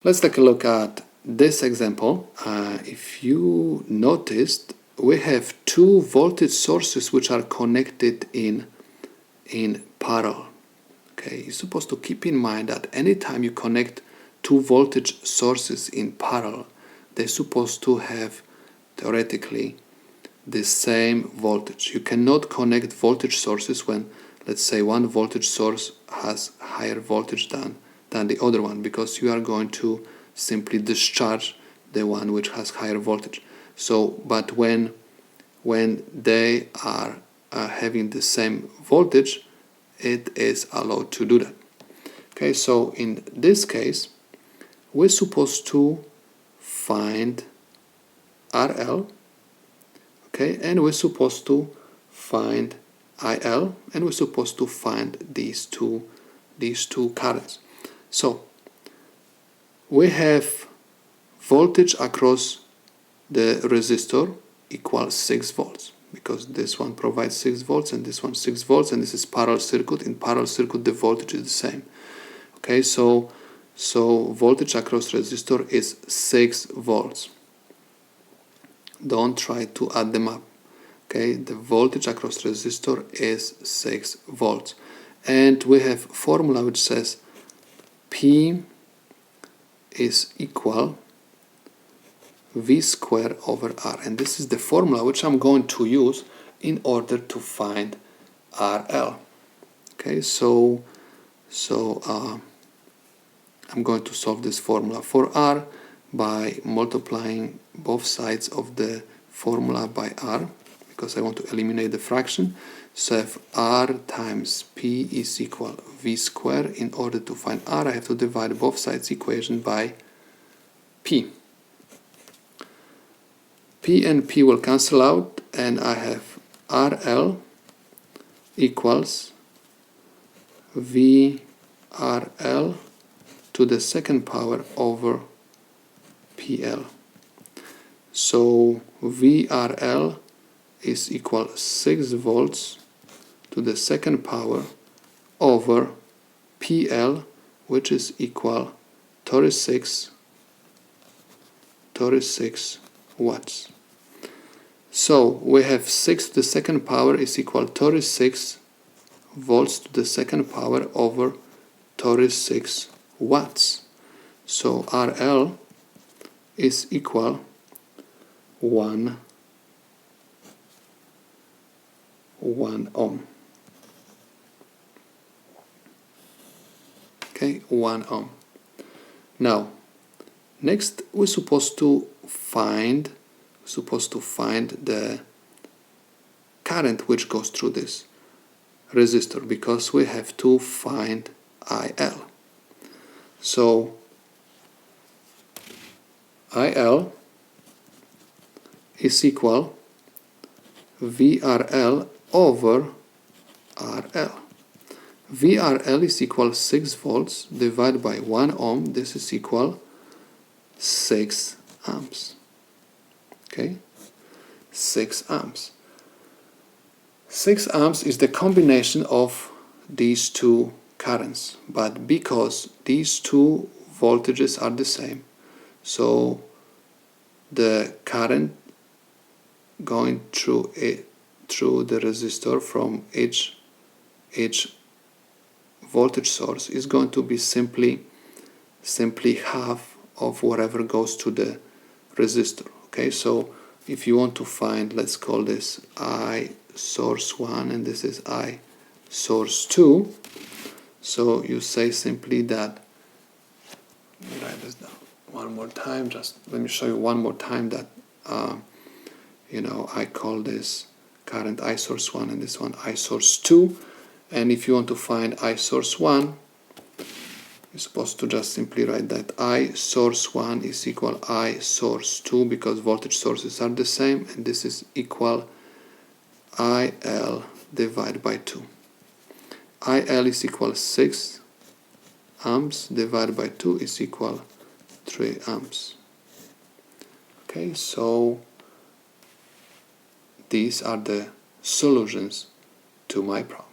Let's take a look at this example. If you noticed, we have two voltage sources which are connected in parallel. Okay, you're supposed to keep in mind that anytime you connect two voltage sources in parallel, they're supposed to have theoretically the same voltage. You cannot connect voltage sources when, let's say, one voltage source has higher voltage than the other one, because you are going to simply discharge the one which has higher voltage. So, but when they are having the same voltage, it is allowed to do that. Okay, so in this case, we're supposed to find RL, okay, and we're supposed to find IL, and we're supposed to find these two currents. So we have voltage across the resistor equals 6 volts, because this one provides 6 volts and this one 6 volts, and this is parallel circuit. In parallel circuit the voltage is the same. Okay, so voltage across resistor is 6 volts. Don't try to add them up. Okay, the voltage across resistor is 6 volts, and we have formula which says P is equal V square over R, and this is the formula which I'm going to use in order to find RL. Okay, so I'm going to solve this formula for R by multiplying both sides of the formula by R, because I want to eliminate the fraction. So if R times P is equal V square, in order to find R, I have to divide both sides equation by P. P and P will cancel out, and I have RL equals VRL to the second power over PL. So VRL is equal 6 volts to the second power over PL, which is equal 36 watts. So we have 6 to the second power is equal 36 volts to the second power over 36 watts. So RL is equal 1 ohm. Okay, 1 ohm. Now, next we're supposed to find the current which goes through this resistor, because we have to find IL. So IL is equal VRL over RL. VRL is equal 6 volts divided by 1 ohm. This is equal 6 amps. Okay, 6 amps. 6 amps is the combination of these two currents, but because these two voltages are the same, so the current going through the resistor from each voltage source is going to be simply half of whatever goes to the resistor. Okay, so if you want to find, let's call this I source 1 and this is I source 2, so you say simply that, let me write this down one more time, just let me show you one more time that I call this current I source 1 and this one I source 2, and if you want to find I source 1, you're supposed to just simply write that I source 1 is equal I source 2, because voltage sources are the same, and this is equal IL divided by 2. IL is equal 6 amps divided by 2 is equal 3 amps. Okay, so these are the solutions to my problem.